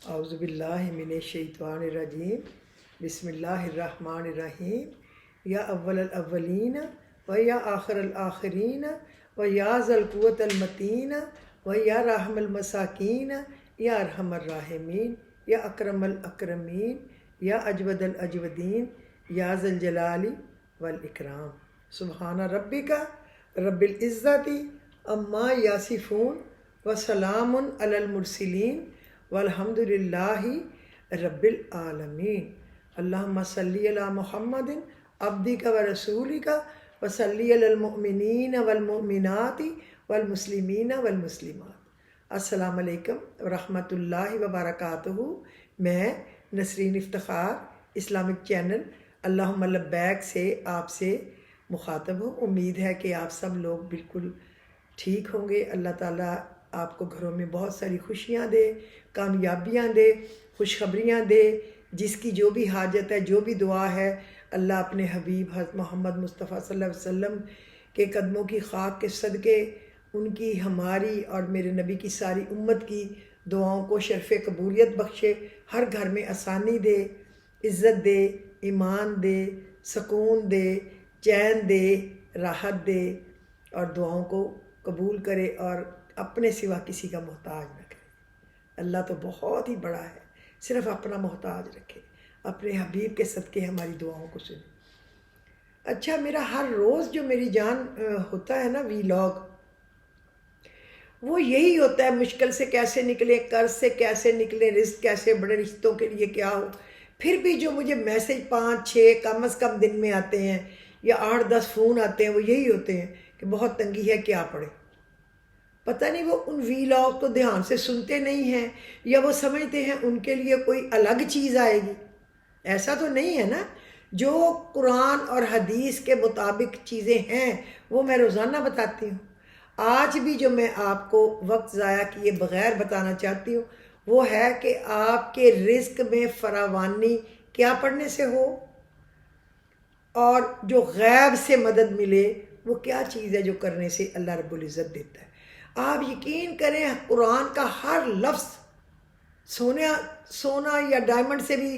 اعوذ باللہ من الشیطان الرجیم بسم اللہ الرحمن الرحیم یا اول الاولین و یا آخر الآخرین و یا ذا القوة المتین و یا رحم المساکین یا ارحم الراحمین یا اکرم الاکرمین یا اجود الاجودین یا ذا الجلال والاکرام سبحان ربک رب العزت اما یصفون وسلام علی المرسلین والحمد للہ رب العالمین اللہم صلی علی محمد عبدک و رسولک و صلی علی المؤمنین والمؤمنات والمسلمین والمسلمات۔ السلام علیکم ورحمۃ اللہ وبرکاتہ۔ میں نسرین افتخار اسلامک چینل اللہم لبیک سے آپ سے مخاطب ہوں۔ امید ہے کہ آپ سب لوگ بالکل ٹھیک ہوں گے۔ اللہ تعالیٰ آپ کو گھروں میں بہت ساری خوشیاں دے، کامیابیاں دے، خوشخبریاں دے۔ جس کی جو بھی حاجت ہے، جو بھی دعا ہے، اللہ اپنے حبیب حضرت محمد مصطفیٰ صلی اللہ علیہ وسلم کے قدموں کی خاک کے صدقے ان کی، ہماری اور میرے نبی کی ساری امت کی دعاؤں کو شرف قبولیت بخشے، ہر گھر میں آسانی دے، عزت دے، ایمان دے، سکون دے، چین دے، راحت دے، اور دعاؤں کو قبول کرے اور اپنے سوا کسی کا محتاج نہ کرے۔ اللہ تو بہت ہی بڑا ہے، صرف اپنا محتاج رکھے، اپنے حبیب کے صدقے ہماری دعاؤں کو سنے۔ اچھا، میرا ہر روز جو میری جان ہوتا ہے نا ویلاگ، وہ یہی ہوتا ہے مشکل سے کیسے نکلے، قرض سے کیسے نکلے، رزق کیسے بڑے، رشتوں کے لیے کیا ہو۔ پھر بھی جو مجھے میسج 5-6 کم از کم دن میں آتے ہیں یا 8-10 فون آتے ہیں، وہ یہی ہوتے ہیں کہ بہت تنگی ہے، کیا پڑھیں۔ پتہ نہیں وہ ان ویلاگ کو دھیان سے سنتے نہیں ہیں یا وہ سمجھتے ہیں ان کے لیے کوئی الگ چیز آئے گی۔ ایسا تو نہیں ہے نا، جو قرآن اور حدیث کے مطابق چیزیں ہیں وہ میں روزانہ بتاتی ہوں۔ آج بھی جو میں آپ کو وقت ضائع کیے بغیر بتانا چاہتی ہوں وہ ہے کہ آپ کے رزق میں فراوانی کیا پڑھنے سے ہو، اور جو غیب سے مدد ملے وہ کیا چیز ہے جو کرنے سے اللہ رب العزت دیتا ہے۔ آپ یقین کریں، قرآن کا ہر لفظ، سونا یا ڈائمنڈ سے بھی،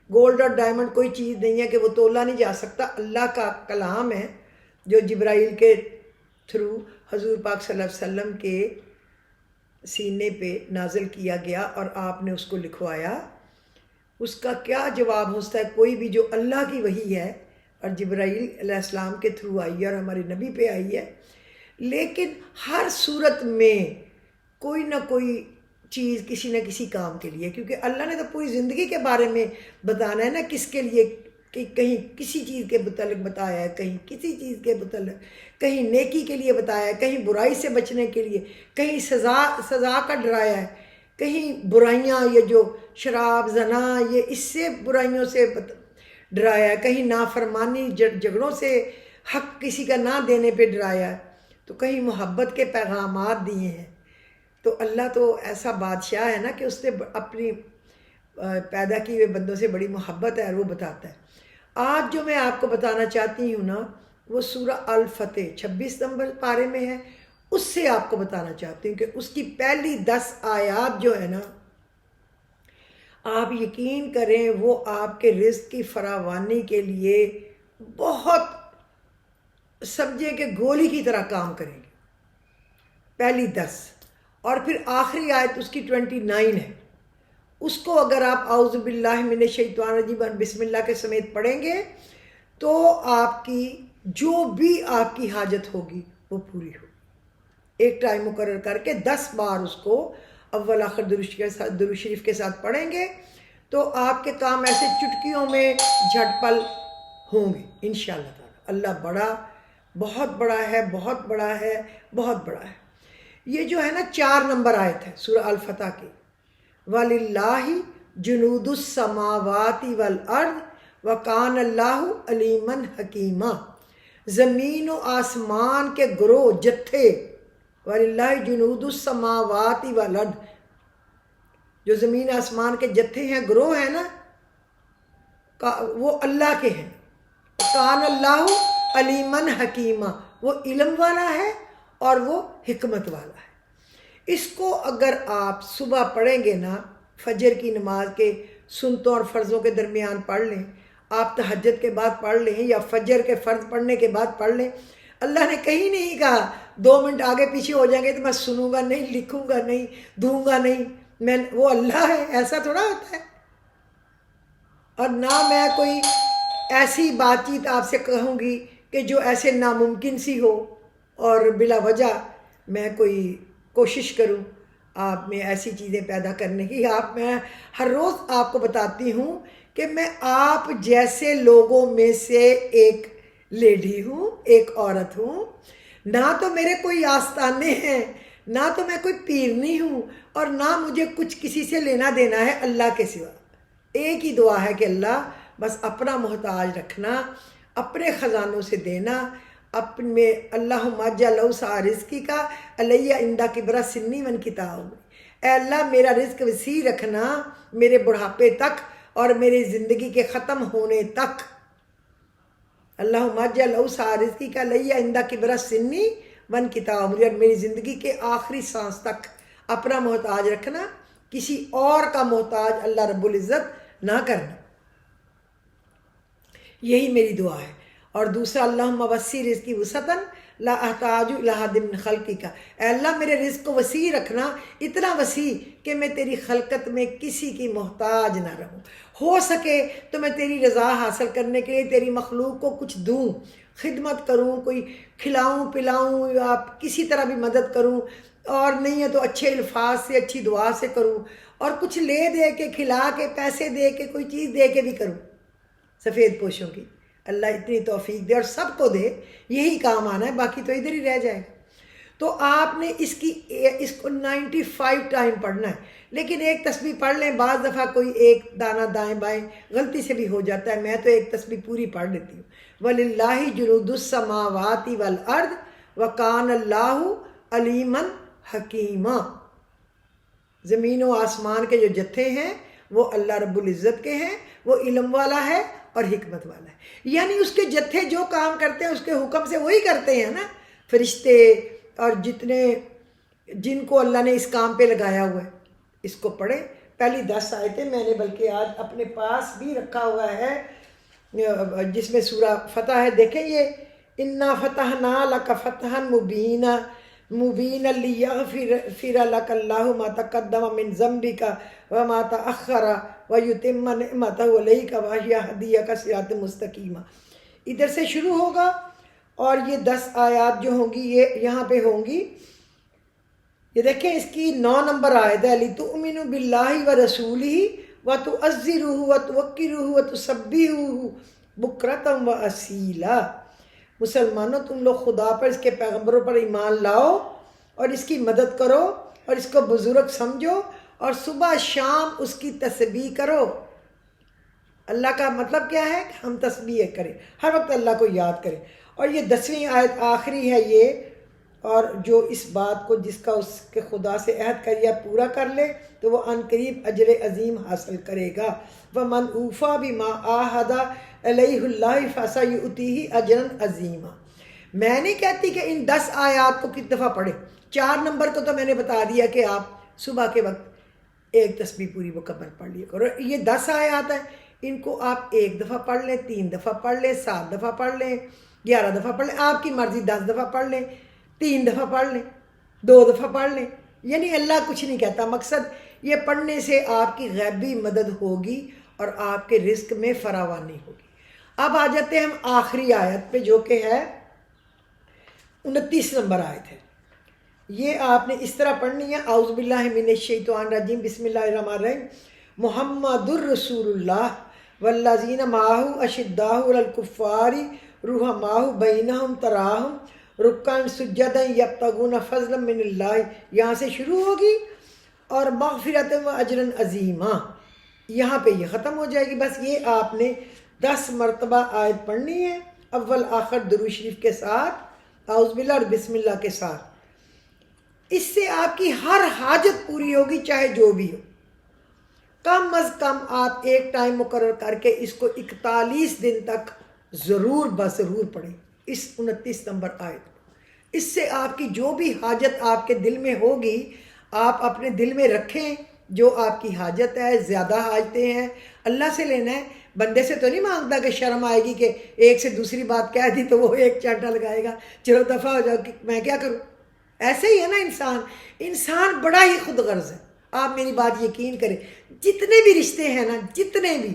گولڈ اور ڈائمنڈ کوئی چیز نہیں ہے کہ وہ تولا نہیں جا سکتا۔ اللہ کا کلام ہے جو جبرائیل کے تھرو حضور پاک صلی اللہ علیہ وسلم کے سینے پہ نازل کیا گیا اور آپ نے اس کو لکھوایا۔ اس کا کیا جواب ہوتا ہے؟ کوئی بھی جو اللہ کی وحی ہے اور جبرائیل علیہ السلام کے تھرو آئی ہے اور ہمارے نبی پہ آئی ہے، لیکن ہر صورت میں کوئی نہ کوئی چیز کسی نہ کسی کام کے لیے، کیونکہ اللہ نے تو پوری زندگی کے بارے میں بتانا ہے نا، کس کے لیے، کہ کہیں کسی چیز کے متعلق بتایا ہے، کہیں کسی چیز کے متعلق، کہیں نیکی کے لیے بتایا ہے، کہیں برائی سے بچنے کے لیے، کہیں سزا کا ڈرایا ہے، کہیں برائیاں، یہ جو شراب، زنا، یہ اس سے برائیوں سے ڈرایا ہے، کہیں نافرمانی، جھگڑوں سے، حق کسی کا نہ دینے پہ ڈرایا ہے، تو کہیں محبت کے پیغامات دیے ہیں۔ تو اللہ تو ایسا بادشاہ ہے نا کہ اس نے اپنی پیدا کی ہوئے بندوں سے بڑی محبت ہے اور وہ بتاتا ہے۔ آج جو میں آپ کو بتانا چاہتی ہوں نا، وہ سورہ الفتح 26 نمبر پارے میں ہے۔ اس سے آپ کو بتانا چاہتی ہوں کہ اس کی پہلی 10 آیات جو ہے نا، آپ یقین کریں وہ آپ کے رزق کی فراوانی کے لیے بہت، سمجھے کہ گولی کی طرح کام کریں گے۔ پہلی 10 اور پھر آخری آیت اس کی 29 ہے۔ اس کو اگر آپ اعوذ باللہ من الشیطان الرجیم بسم اللہ کے سمیت پڑھیں گے تو آپ کی جو بھی آپ کی حاجت ہوگی وہ پوری ہوگی۔ ایک ٹائم مقرر کر کے 10 بار اس کو اول آخر درود شریف کے ساتھ پڑھیں گے تو آپ کے کام ایسے چٹکیوں میں جھٹ پل ہوں گے انشاءاللہ تعالی۔ اللہ بڑا، بہت بڑا ہے، بہت بڑا ہے، بہت بڑا ہے۔ یہ جو ہے نا 4 نمبر آیت ہے سورہ الفتح کی، وَلِلَّهِ جُنُودُ السَّمَاوَاتِ وَالْأَرْضِ وَكَانَ اللَّهُ عَلِيمًا حَكِيمًا۔ زمین و آسمان کے گروہ، جتھے، وَلِلَّهِ جُنُودُ السَّمَاوَاتِ وَالْأَرْضِ، جو زمین آسمان کے جتھے ہیں، گروہ ہیں نا، وہ اللہ کے ہیں۔ کان اللہ علیمًا حکیمہ، وہ علم والا ہے اور وہ حکمت والا ہے۔ اس کو اگر آپ صبح پڑھیں گے نا، فجر کی نماز کے سنتوں اور فرضوں کے درمیان پڑھ لیں، آپ تہجد کے بعد پڑھ لیں یا فجر کے فرض پڑھنے کے بعد پڑھ لیں۔ اللہ نے کہیں نہیں کہا 2 منٹ آگے پیچھے ہو جائیں گے تو میں سنوں گا نہیں، لکھوں گا نہیں، دوں گا نہیں، وہ اللہ ہے، ایسا تھوڑا ہوتا ہے۔ اور نہ میں کوئی ایسی بات چیت آپ سے کہوں گی کہ جو ایسے ناممکن سی ہو، اور بلا وجہ میں کوئی کوشش کروں آپ میں ایسی چیزیں پیدا کرنے کی۔ میں ہر روز آپ کو بتاتی ہوں کہ میں آپ جیسے لوگوں میں سے ایک لیڈی ہوں، ایک عورت ہوں، نہ تو میرے کوئی آستانے ہیں، نہ تو میں کوئی پیرنی ہوں، اور نہ مجھے کچھ کسی سے لینا دینا ہے اللہ کے سوا۔ ایک ہی دعا ہے کہ اللہ بس اپنا محتاج رکھنا، اپنے خزانوں سے دینا، اپنے اللہم اجعل اوسع رزقی کا علیہ عندہ کبر سنی من کتاب، اے اللہ میرا رزق وسیع رکھنا میرے بڑھاپے تک اور میری زندگی کے ختم ہونے تک۔ اللہم اجعل اوسع رزقی کا علیہ عندہ کبر سنی من کتاب، میری زندگی کے آخری سانس تک اپنا محتاج رکھنا، کسی اور کا محتاج اللہ رب العزت نہ کرنا، یہی میری دعا ہے۔ اور دوسرا اللہم وسع رزقی وسعتاً لا احتاج الی احد من خلقک، اے اللہ میرے رزق کو وسیع رکھنا، اتنا وسیع کہ میں تیری خلقت میں کسی کی محتاج نہ رہوں، ہو سکے تو میں تیری رضا حاصل کرنے کے لیے تیری مخلوق کو کچھ دوں، خدمت کروں، کوئی کھلاؤں پلاؤں یا کسی طرح بھی مدد کروں، اور نہیں ہے تو اچھے الفاظ سے اچھی دعا سے کروں، اور کچھ لے دے کے کھلا کے پیسے دے کے کوئی چیز دے کے بھی کروں سفید پوشوں کی۔ اللہ اتنی توفیق دے اور سب کو دے، یہی کام آنا ہے، باقی تو ادھر ہی رہ جائے گا۔ تو آپ نے اس کو 95 ٹائم پڑھنا ہے، لیکن ایک تسبیح پڑھ لیں، بعض دفعہ کوئی ایک دانہ دائیں بائیں غلطی سے بھی ہو جاتا ہے، میں تو ایک تسبیح پوری پڑھ لیتی ہوں۔ وَلِلَّهِ جُنُودُ السَّمَاوَاتِ وَالْأَرْضِ وَكَانَ اللَّهُ عَلِيمًا حَكِيمًا، زمین و آسمان کے جو جتھے ہیں وہ اللہ رب العزت کے ہیں، وہ علم والا ہے اور حکمت والا ہے، یعنی اس کے جتھے جو کام کرتے ہیں اس کے حکم سے وہی کرتے ہیں نا، فرشتے اور جن کو اللہ نے اس کام پہ لگایا ہوا ہے۔ اس کو پڑھیں، پہلی 10 آیتیں میں نے بلکہ آج اپنے پاس بھی رکھا ہوا ہے جس میں سورہ فتح ہے، دیکھیں یہ اِنَّا فَتَحْنَا لَكَ فَتْحًا مُبِينًا لِيَغْفِرَ لَكَ اللَّهُ مَا تَقَدَّمَ مِن ذَنبِكَ وَمَا تَأَخَّرَ وَيُتِمَّ نِعْمَتَهُ عَلَيْكَ وَيَهْدِيَكَ صِرَاطًا مُسْتَقِيمًا۔ ادھر سے شروع ہوگا اور یہ 10 آیات جو ہوں گی یہ یہاں پہ ہوں گی، یہ دیکھیں اس کی 9 نمبر آیت ہے، لِتُؤْمِنُوا بِاللَّهِ وَرَسُولِهِ وَتُعَزِّرُوهُ وَتُوَقِّرُوهُ وَتُسَبِّحُوهُ بُكْرَةً وَأَصِيلًا۔ مسلمانوں تم لوگ خدا پر، اس کے پیغمبروں پر ایمان لاؤ اور اس کی مدد کرو اور اس کو بزرگ سمجھو اور صبح شام اس کی تسبیح کرو۔ اللہ کا مطلب کیا ہے کہ ہم تسبیح کریں، ہر وقت اللہ کو یاد کریں۔ اور یہ 10ویں آیت آخری ہے یہ، اور جو اس بات کو جس کا اس کے خدا سے عہد کیا پورا کر لے تو وہ ان قریب اجر عظیم حاصل کرے گا۔ وَمَنْ أُوفَىٰ بِمَا عَاهَدَ عَلَيْهِ اللَّهُ فَسَيُؤْتِيهِ أَجْرًا عَظِيمًا۔ میں نہیں کہتی کہ ان 10 آیات کو کتنی دفعہ پڑھیں، 4 نمبر کو تو میں نے بتا دیا کہ آپ صبح کے وقت ایک تسبیح پوری مکمل پڑھ لیا کرو۔ یہ 10 آیات ہیں، ان کو آپ 1 دفعہ پڑھ لیں، 3 دفعہ پڑھ لیں، 7 دفعہ پڑھ لیں، 11 دفعہ پڑھ لیں، آپ کی مرضی، 10 دفعہ پڑھ لیں، 3 دفعہ پڑھ لیں، 2 دفعہ پڑھ لیں، یعنی اللہ کچھ نہیں کہتا۔ مقصد یہ پڑھنے سے آپ کی غیبی مدد ہوگی اور آپ کے رزق میں فراوانی ہوگی۔ اب آ جاتے ہیں ہم آخری آیت پہ جو کہ ہے 29 نمبر آیت ہے۔ یہ آپ نے اس طرح پڑھنی ہے، اعوذ باللہ من الشیطان الرجیم، بسم اللہ الرحمن الرحیم۔ محمد الرسول اللہ والذین معہ اشداء علی الکفار رحماء بینہم تراہم رکعا سجدا یبتغون فضلا من اللہ، یہاں سے شروع ہوگی اور مغفرۃ و اجرا عظیما، یہاں پہ یہ ختم ہو جائے گی۔ بس یہ آپ نے 10 مرتبہ آیت پڑھنی ہے، اول آخر درود شریف کے ساتھ، اعوذ باللہ اور بسم اللہ کے ساتھ۔ اس سے آپ کی ہر حاجت پوری ہوگی، چاہے جو بھی ہو۔ کم از کم آپ ایک ٹائم مقرر کر کے اس کو 41 دن تک ضرور بضرور پڑھیں، اس 29 نمبر آیت کو۔ اس سے آپ کی جو بھی حاجت آپ کے دل میں ہوگی، آپ اپنے دل میں رکھیں جو آپ کی حاجت ہے، زیادہ حاجتیں ہیں اللہ سے لینا ہے، بندے سے تو نہیں مانگتا کہ شرم آئے گی کہ ایک سے دوسری بات کہہ دی تو وہ ایک چانٹا لگائے گا، چلو دفعہ ہو جاؤ کہ میں کیا کروں۔ ایسے ہی ہے نا انسان بڑا ہی خود غرض ہے۔ آپ میری بات یقین کریں، جتنے بھی رشتے ہیں نا، جتنے بھی،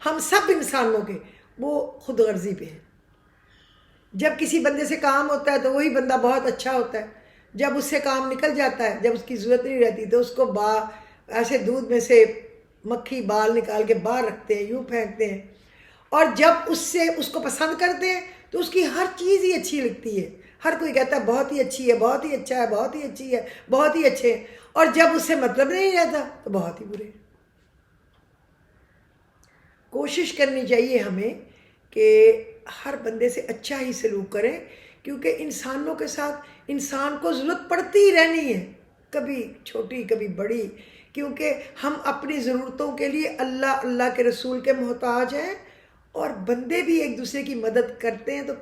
ہم سب انسانوں کے وہ خود غرضی پہ ہیں۔ جب کسی بندے سے کام ہوتا ہے تو وہی بندہ بہت اچھا ہوتا ہے، جب اس سے کام نکل جاتا ہے، جب اس کی ضرورت نہیں رہتی تو اس کو ایسے دودھ میں سے مکھی بال نکال کے باہر رکھتے ہیں، یوں پھینکتے ہیں۔ اور جب اس کو پسند کرتے ہیں تو اس کی ہر چیز ہی اچھی لگتی ہے، ہر کوئی کہتا ہے بہت ہی اچھی ہے، بہت ہی اچھا ہے، بہت ہی اچھی ہے، بہت ہی اچھے ہیں۔ اور جب اس سے مطلب نہیں رہتا تو بہت ہی برے۔ کوشش کرنی چاہیے ہمیں کہ ہر بندے سے اچھا ہی سلوک کریں، کیونکہ انسانوں کے ساتھ انسان کو ضرورت پڑتی ہی رہنی ہے، کبھی چھوٹی کبھی بڑی، کیونکہ ہم اپنی ضرورتوں کے لیے اللہ کے رسول کے محتاج ہیں، اور بندے بھی ایک دوسرے کی مدد کرتے ہیں تو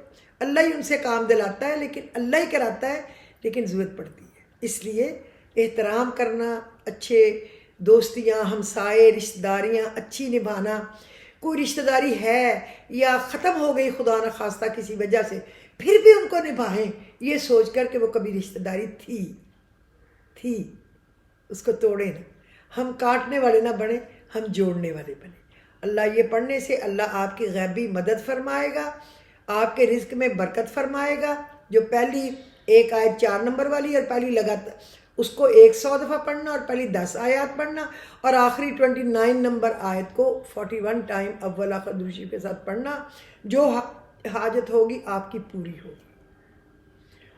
اللہ ہی ان سے کام دلاتا ہے، لیکن اللہ ہی کراتا ہے، لیکن ضرورت پڑتی ہے۔ اس لیے احترام کرنا، اچھے دوستیاں، ہمسائے، رشتہ داریاں اچھی نبھانا، کوئی رشتہ داری ہے یا ختم ہو گئی خدا نخواستہ کسی وجہ سے، پھر بھی ان کو نبھائیں یہ سوچ کر کہ وہ کبھی رشتہ داری تھی، اس کو توڑیں نہ۔ ہم کاٹنے والے نہ بنیں، ہم جوڑنے والے بنیں۔ اللہ یہ پڑھنے سے اللہ آپ کی غیبی مدد فرمائے گا، آپ کے رزق میں برکت فرمائے گا۔ جو پہلی ایک آیت 4 نمبر والی اور پہلی لگاتار اس کو 100 دفعہ پڑھنا، اور پہلی 10 آیات پڑھنا، اور آخری 29 نمبر آیت کو 41 ٹائم اول آخر درود کے ساتھ پڑھنا، جو حاجت ہوگی آپ کی پوری ہوگی۔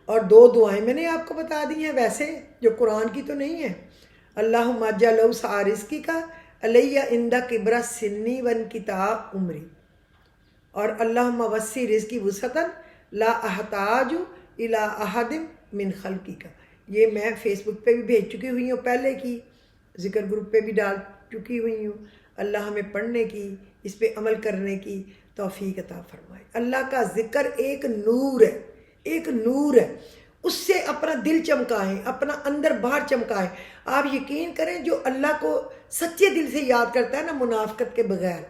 اور 2 دعائیں میں نے آپ کو بتا دی ہیں ویسے، جو قرآن کی تو نہیں ہیں۔ اللہم اجعل اوسع رزقی کا علیہ عند کبر سنی وانقطاع عمری، اور اللہم وسع رزقی وسعتا لا احتاج الی احد من خلقی کا۔ یہ میں فیس بک پہ بھی بھیج چکی ہوئی ہوں، پہلے کی ذکر گروپ پہ بھی ڈال چکی ہوئی ہوں۔ اللہ ہمیں پڑھنے کی، اس پہ عمل کرنے کی توفیق عطا فرمائے۔ اللہ کا ذکر ایک نور ہے، ایک نور ہے، اس سے اپنا دل چمکائیں، اپنا اندر باہر چمکائیں۔ آپ یقین کریں جو اللہ کو سچے دل سے یاد کرتا ہے نا، منافقت کے بغیر،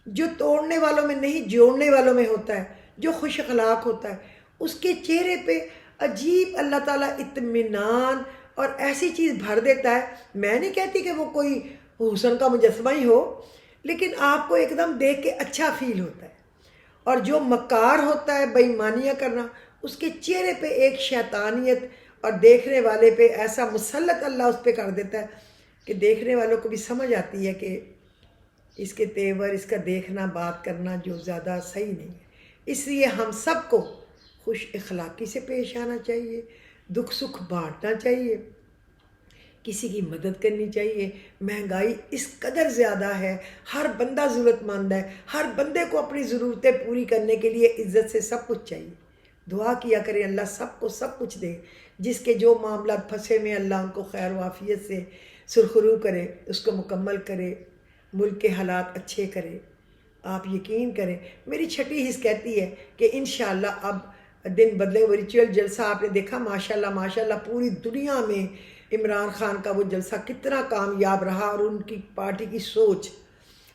جو توڑنے والوں میں نہیں جوڑنے والوں میں ہوتا ہے، جو خوش اخلاق ہوتا ہے، اس کے چہرے پہ عجیب اللہ تعالیٰ اطمینان اور ایسی چیز بھر دیتا ہے۔ میں نہیں کہتی کہ وہ کوئی حسن کا مجسمہ ہی ہو، لیکن آپ کو ایک دم دیکھ کے اچھا فیل ہوتا ہے۔ اور جو مکار ہوتا ہے، بے ایمانیاں کرنا، اس کے چہرے پہ ایک شیطانیت، اور دیکھنے والے پہ ایسا مسلط اللہ اس پہ کر دیتا ہے کہ دیکھنے والوں کو بھی سمجھ آتی ہے کہ اس کے تیور، اس کا دیکھنا، بات کرنا جو زیادہ صحیح نہیں ہے۔ اس لیے ہم سب کو خوش اخلاقی سے پیش آنا چاہیے، دکھ سکھ بانٹنا چاہیے، کسی کی مدد کرنی چاہیے۔ مہنگائی اس قدر زیادہ ہے، ہر بندہ ضرورت مند ہے، ہر بندے کو اپنی ضرورتیں پوری کرنے کے لیے عزت سے سب کچھ چاہیے۔ دعا کیا کریں اللہ سب کو سب کچھ دے، جس کے جو معاملات پھنسے میں اللہ ان کو خیر و عافیت سے سرخرو کرے، اس کو مکمل کرے، ملک کے حالات اچھے کرے۔ آپ یقین کریں، میری چھٹی حص کہتی ہے کہ انشاءاللہ اب دن بدلے۔ ورچوئل جلسہ آپ نے دیکھا، ماشاءاللہ ماشاءاللہ پوری دنیا میں عمران خان کا وہ جلسہ کتنا کامیاب رہا، اور ان کی پارٹی کی سوچ۔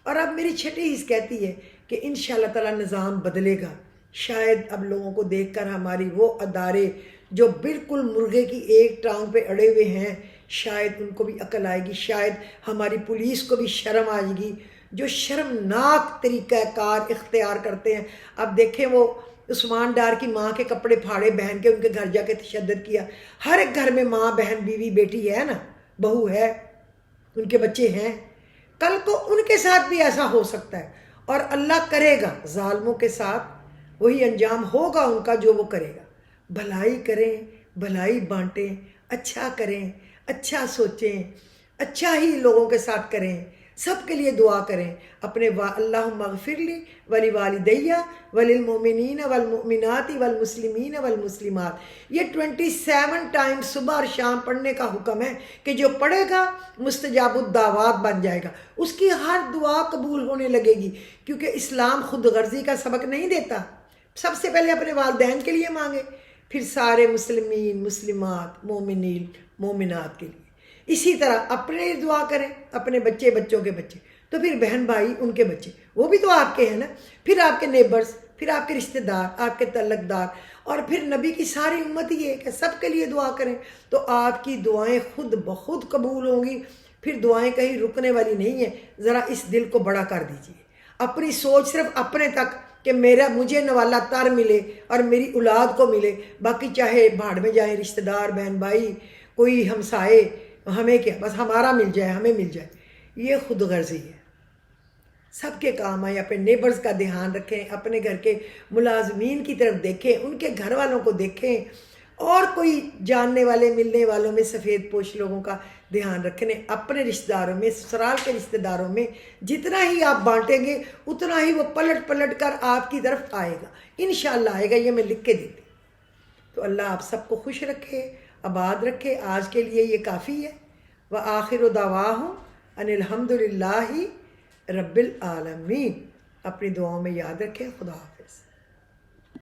اور اب میری چھٹی حص کہتی ہے کہ انشاءاللہ تعالی نظام بدلے گا۔ شاید اب لوگوں کو دیکھ کر ہماری وہ ادارے جو بالکل مرغے کی ایک ٹانگ پہ اڑے ہوئے ہیں، شاید ان کو بھی عقل آئے گی، شاید ہماری پولیس کو بھی شرم آئے گی، جو شرمناک طریقہ کار اختیار کرتے ہیں۔ اب دیکھیں وہ عثمان ڈار کی ماں کے کپڑے پھاڑے، بہن کے ان کے گھر جا کے تشدد کیا۔ ہر ایک گھر میں ماں، بہن، بیوی، بیٹی ہے نا، بہو ہے، ان کے بچے ہیں، کل کو ان کے ساتھ بھی ایسا ہو سکتا ہے، اور اللہ کرے گا ظالموں کے ساتھ وہی انجام ہوگا ان کا جو وہ کرے گا۔ بھلائی کریں، بھلائی بانٹیں، اچھا کریں، اچھا سوچیں، اچھا ہی لوگوں کے ساتھ کریں، سب کے لیے دعا کریں۔ اپنے اللہم اغفر لی ولی والدیہ وللمؤمنین والمؤمنات والمسلمین والمسلمات، یہ 27 ٹائم صبح اور شام پڑھنے کا حکم ہے کہ جو پڑھے گا مستجاب الدعوات بن جائے گا، اس کی ہر دعا قبول ہونے لگے گی، کیونکہ اسلام خود غرضی کا سبق نہیں دیتا۔ سب سے پہلے اپنے والدین کے لیے مانگے، پھر سارے مسلمین، مسلمات، مومنین، مومنات کے لیے۔ اسی طرح اپنے لیے دعا کریں، اپنے بچے، بچوں کے بچے، تو پھر بہن بھائی ان کے بچے وہ بھی تو آپ کے ہیں نا، پھر آپ کے نیبرز، پھر آپ کے رشتہ دار، آپ کے تعلق دار، اور پھر نبی کی ساری امت یہ ہے کہ سب کے لیے دعا کریں، تو آپ کی دعائیں خود بخود قبول ہوں گی۔ پھر دعائیں کہیں رکنے والی نہیں ہیں۔ ذرا اس دل کو بڑا کر دیجئے، اپنی سوچ صرف اپنے تک کہ مجھے نوالا تر ملے اور میری اولاد کو ملے، باقی چاہے بھاڑ میں جائیں رشتہ دار، بہن بھائی، کوئی ہمسائے، ہمیں کیا، بس ہمارا مل جائے، ہمیں مل جائے، یہ خود غرضی ہے۔ سب کے کام آئے، اپنے نیبرز کا دھیان رکھیں، اپنے گھر کے ملازمین کی طرف دیکھیں، ان کے گھر والوں کو دیکھیں، اور کوئی جاننے والے ملنے والوں میں سفید پوش لوگوں کا دھیان رکھیں، اپنے رشتہ داروں میں، سسرال کے رشتہ داروں میں جتنا ہی آپ بانٹیں گے اتنا ہی وہ پلٹ پلٹ کر آپ کی طرف آئے گا، انشاءاللہ آئے گا، یہ میں لکھ کے دیتی ہوں۔ تو اللہ آپ سب کو خوش رکھے، آباد رکھے۔ آج کے لیے یہ کافی ہے۔ وآخر دعواہم ان الحمدللہ رب العالمین۔ اپنی دعاؤں میں یاد رکھیں۔ خدا حافظ۔